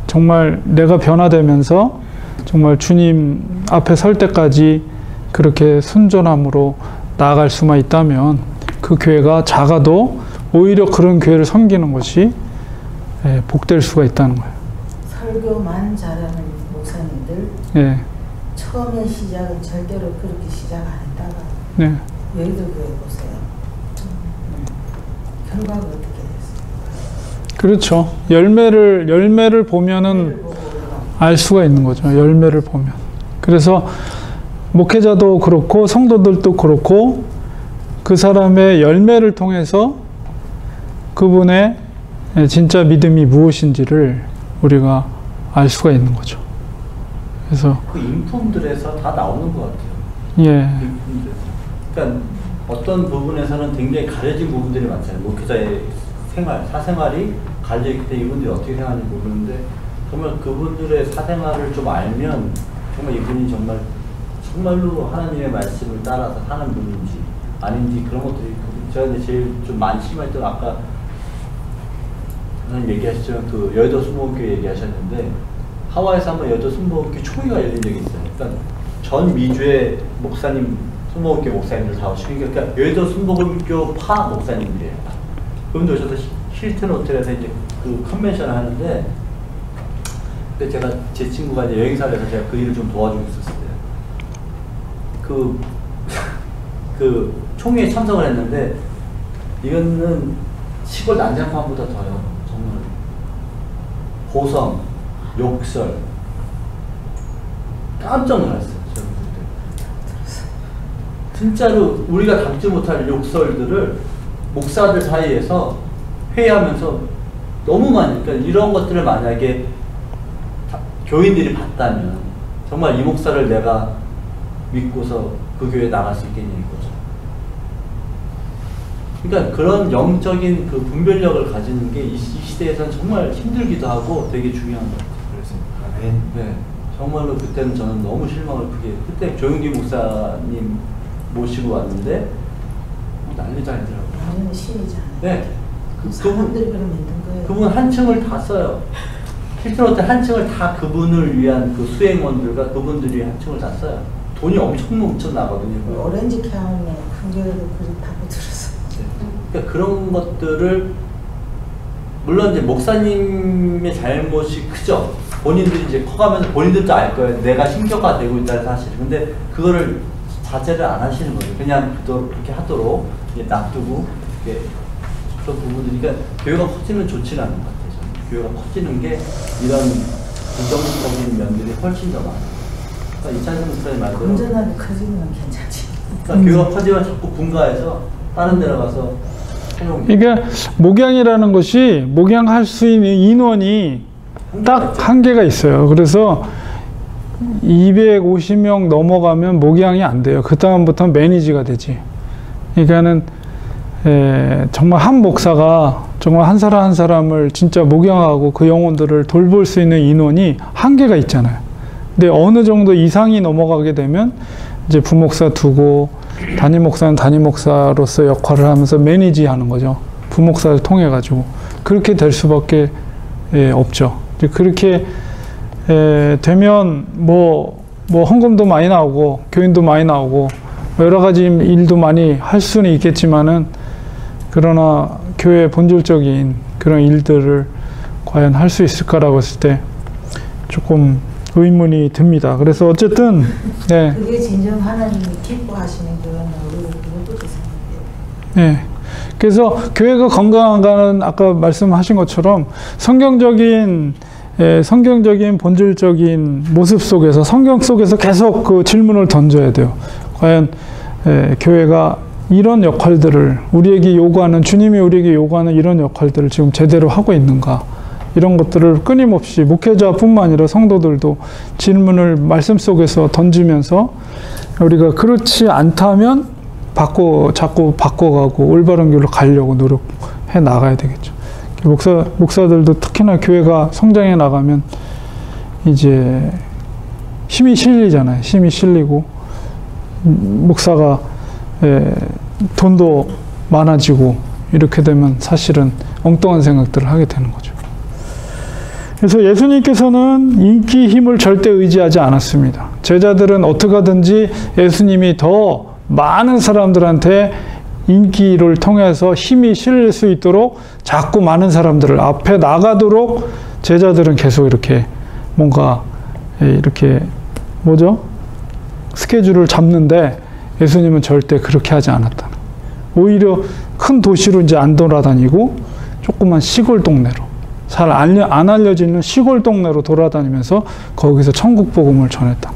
정말 내가 변화되면서 정말 주님 앞에 설 때까지 그렇게 순전함으로 나아갈 수만 있다면 그 교회가 작아도 오히려 그런 교회를 섬기는 것이 복될 수가 있다는 거예요. 설교만 잘하는 목사님들, 예. 처음에 시작은 절대로 그렇게 시작 안 했다가 네. 여의도 교회 보세요. 결과가 어떻게 됐어요? 그렇죠. 열매를 보면은 알 수가 있는 거죠. 열매를 보면. 그래서 목회자도 그렇고 성도들도 그렇고 그 사람의 열매를 통해서 그분의 진짜 믿음이 무엇인지를 우리가 알 수가 있는 거죠. 그래서 그 인품들에서 다 나오는 것 같아요. 예. 인품들에서. 그러니까 어떤 부분에서는 굉장히 가려진 부분들이 많잖아요. 목회자의 생활, 사생활이 가려져 있기 때문에 이분들이 어떻게 생각하는지 모르는데, 정말 그분들의 사생활을 좀 알면 정말 이분이 정말로 하나님의 말씀을 따라서 사는 분인지 아닌지 그런 것들이, 제가 이제 제일 좀 안심했던, 아까 하나님 얘기하셨지만 그 여의도 순복음교회 얘기하셨는데, 하와이에서 한번 여의도 순복음교회 총회가 열린 적이 있어요. 그러니까 전 미주의 목사님, 순복음교회 목사님들 다 오시고, 그러니까 여의도 순복음교회 파 목사님들이에요. 그분들 오셔서 힐튼 호텔에서 이제 그 컨벤션을 하는데, 근데 제가 제 친구가 이제 여행사를 해서 제가 그 일을 좀 도와주고 있었어요. 그 총회에 참석을 했는데, 이거는 시골 난장판보다 더요. 정말 고성, 욕설, 깜짝 놀랐어요. 제가 그때. 진짜로 우리가 담지 못할 욕설들을 목사들 사이에서 회의하면서 너무 많이, 그러니까 이런 것들을 만약에 교인들이 봤다면 정말 이 목사를 내가 믿고서 그 교회에 나갈 수 있겠냐 이거죠. 그러니까 그런 영적인 그 분별력을 가지는 게 이 시대에서는 정말 힘들기도 하고 되게 중요한 것 같아요. 그래서 네, 정말로 그때는 저는 너무 실망을 크게, 그때 조용기 목사님 모시고 왔는데 난리도 아니더라고요. 완전 신이잖아요. 네. 사람들이 그럼 있는 거예요. 그분 한 층을 다 써요. 힐튼 호텔 한 층을 다 그분을 위한 그 수행원들과 그분들이 한 층을 다 써요. 돈이 엄청 나거든요. 오렌지 카운에 큰 교회도 그렇다고 들었어요. 그러니까 그런 것들을, 물론 이제 목사님의 잘못이 크죠. 본인들이 이제 커가면서 본인들도 알 거예요. 내가 신격화되고 있다는 사실. 근데 그거를 자제를 안 하시는 거예요. 그냥 그렇게 하도록 놔두고 이렇게 그런 부분들이, 그러니까 교회가 커지면 좋지는 않은 것 같아요. 저는. 교회가 커지는 게 이런 부정적인 면들이 훨씬 더 많아요. 그러니까 이찬성 목사님 말대로 건전하게 커지면 괜찮지. 그러니까 교회가 커지면 자꾸 분가해서 다른 데로 가서 그러니까 목양이라는 것이, 목양할 수 있는 인원이 딱 한계가 있어요. 그래서 250명 넘어가면 목양이 안 돼요. 그 다음부터는 매니지가 되지. 그러니까는 정말 한 목사가 정말 한 사람 한 사람을 진짜 목양하고 그 영혼들을 돌볼 수 있는 인원이 한계가 있잖아요. 근데 어느 정도 이상이 넘어가게 되면 이제 부목사 두고 담임 목사는 담임 목사로서 역할을 하면서 매니지하는 거죠. 부목사를 통해 가지고 그렇게 될 수밖에 없죠. 그렇게 되면 뭐 헌금도 많이 나오고 교인도 많이 나오고 여러 가지 일도 많이 할 수는 있겠지만은, 그러나 교회의 본질적인 그런 일들을 과연 할 수 있을까라고 했을 때 조금 의문이 듭니다. 그래서 어쨌든 네. 그게 진정 하나님이 기뻐하시는 거는 우리가 그것도 생각해요. 네. 그래서 교회가 건강한가는 아까 말씀하신 것처럼 성경적인 본질적인 모습 속에서 성경 속에서 계속 그 질문을 던져야 돼요. 과연 교회가 이런 역할들을 우리에게 요구하는 주님이 우리에게 요구하는 이런 역할들을 지금 제대로 하고 있는가? 이런 것들을 끊임없이 목회자뿐만 아니라 성도들도 질문을 말씀 속에서 던지면서 우리가 그렇지 않다면 자꾸 바꿔가고 올바른 길로 가려고 노력해 나가야 되겠죠. 목사들도 특히나 교회가 성장해 나가면 이제 힘이 실리잖아요. 힘이 실리고 목사가 돈도 많아지고 이렇게 되면 사실은 엉뚱한 생각들을 하게 되는 거죠. 그래서 예수님께서는 인기 힘을 절대 의지하지 않았습니다. 제자들은 어떻게 하든지 예수님이 더 많은 사람들한테 인기를 통해서 힘이 실릴 수 있도록 자꾸 많은 사람들을 앞에 나가도록 제자들은 계속 이렇게 뭔가 이렇게 스케줄을 잡는데 예수님은 절대 그렇게 하지 않았다. 오히려 큰 도시로 이제 안 돌아다니고 조그만 시골 동네로 잘 안 알려지는 시골 동네로 돌아다니면서 거기서 천국 복음을 전했다.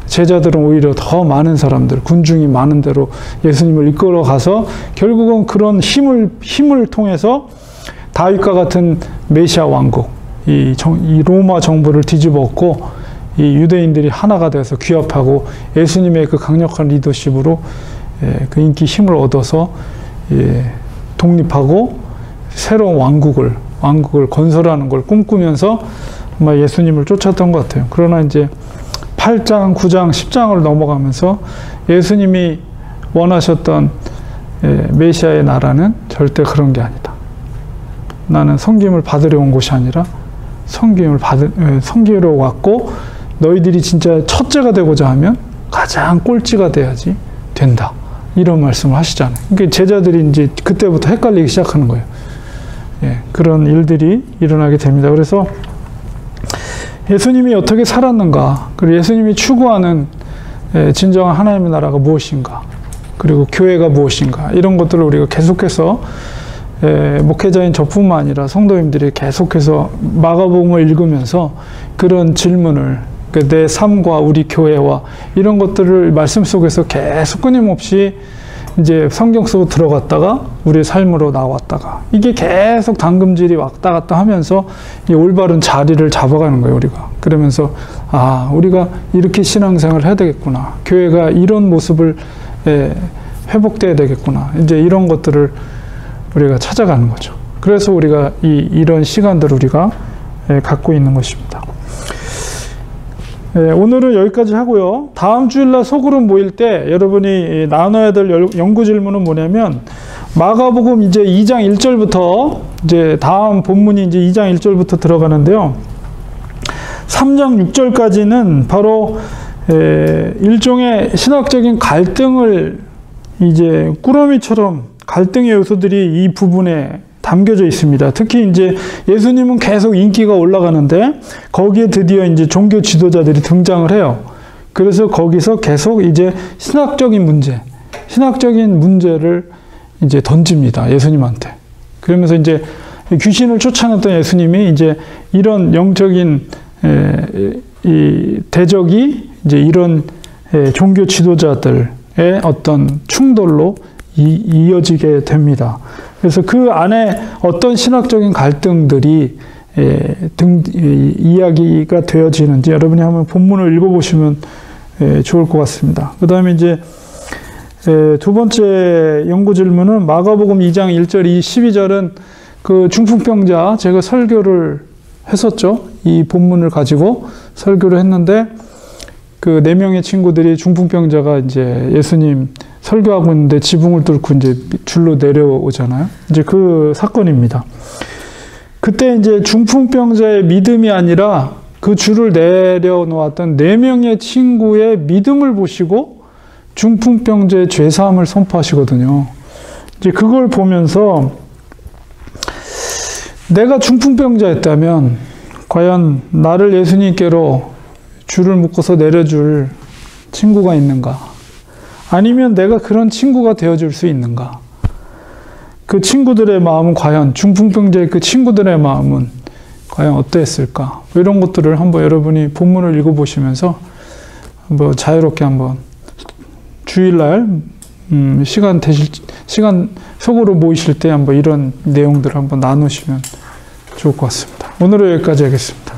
제자들은 오히려 더 많은 사람들, 군중이 많은 데로 예수님을 이끌어 가서 결국은 그런 힘을 통해서 다윗과 같은 메시아 왕국, 이 로마 정부를 뒤집었고 이 유대인들이 하나가 돼서 귀합하고 예수님의 그 강력한 리더십으로 그 인기 힘을 얻어서 독립하고 새로운 왕국을 건설하는 걸 꿈꾸면서 아마 예수님을 쫓았던 것 같아요. 그러나 이제 8장, 9장, 10장을 넘어가면서 예수님이 원하셨던 메시아의 나라는 절대 그런 게 아니다. 나는 섬김을 받으려 온 곳이 아니라 섬기러 왔고 너희들이 진짜 첫째가 되고자 하면 가장 꼴찌가 돼야지 된다. 이런 말씀을 하시잖아요. 그러니까 제자들이 이제 그때부터 헷갈리기 시작하는 거예요. 그런 일들이 일어나게 됩니다. 그래서 예수님이 어떻게 살았는가, 그리고 예수님이 추구하는 진정한 하나님의 나라가 무엇인가, 그리고 교회가 무엇인가, 이런 것들을 우리가 계속해서 목회자인 저뿐만 아니라 성도님들이 계속해서 마가복음을 읽으면서 그런 질문을 내 삶과 우리 교회와 이런 것들을 말씀 속에서 계속 끊임없이 이제 성경 속으로 들어갔다가 우리의 삶으로 나왔다가 이게 계속 당금질이 왔다 갔다 하면서 이 올바른 자리를 잡아가는 거예요, 우리가. 그러면서 우리가 이렇게 신앙생활을 해야 되겠구나. 교회가 이런 모습을 회복돼야 되겠구나. 이제 이런 것들을 우리가 찾아가는 거죠. 그래서 우리가 이런 시간들을 우리가 갖고 있는 것입니다. 오늘은 여기까지 하고요. 다음 주일날 소그룹 모일 때 여러분이 나눠야 될 연구 질문은 뭐냐면 마가복음 이제 2장 1절부터 이제 다음 본문이 이제 2장 1절부터 들어가는데요. 3장 6절까지는 바로 일종의 신학적인 갈등을 이제 꾸러미처럼 갈등의 요소들이 이 부분에 담겨져 있습니다. 특히 이제 예수님은 계속 인기가 올라가는데 거기에 드디어 이제 종교 지도자들이 등장을 해요. 그래서 거기서 계속 이제 신학적인 문제를 이제 던집니다. 예수님한테. 그러면서 이제 귀신을 쫓아냈던 예수님이 이제 이런 영적인 이 대적이 이제 이런 종교 지도자들의 어떤 충돌로 이어지게 됩니다. 그래서 그 안에 어떤 신학적인 갈등들이 이야기가 되어지는지 여러분이 한번 본문을 읽어보시면 좋을 것 같습니다. 그 다음에 이제 두 번째 연구 질문은 마가복음 2장 1절, 12절은 그 중풍병자, 제가 설교를 했었죠. 이 본문을 가지고 설교를 했는데 그 4명의 친구들이 중풍병자가 이제 예수님 설교하고 있는데 지붕을 뚫고 이제 줄로 내려오잖아요. 이제 그 사건입니다. 그때 이제 중풍병자의 믿음이 아니라 그 줄을 내려놓았던 4명의 친구의 믿음을 보시고 중풍병자의 죄사함을 선포하시거든요. 이제 그걸 보면서 내가 중풍병자였다면 과연 나를 예수님께로 줄을 묶어서 내려줄 친구가 있는가? 아니면 내가 그런 친구가 되어줄 수 있는가? 그 친구들의 마음은 과연, 중풍병자의 그 친구들의 마음은 과연 어땠을까? 이런 것들을 한번 여러분이 본문을 읽어보시면서 한번 자유롭게 한번 주일날 시간 속으로 모이실 때 한번 이런 내용들을 한번 나누시면 좋을 것 같습니다. 오늘은 여기까지 하겠습니다.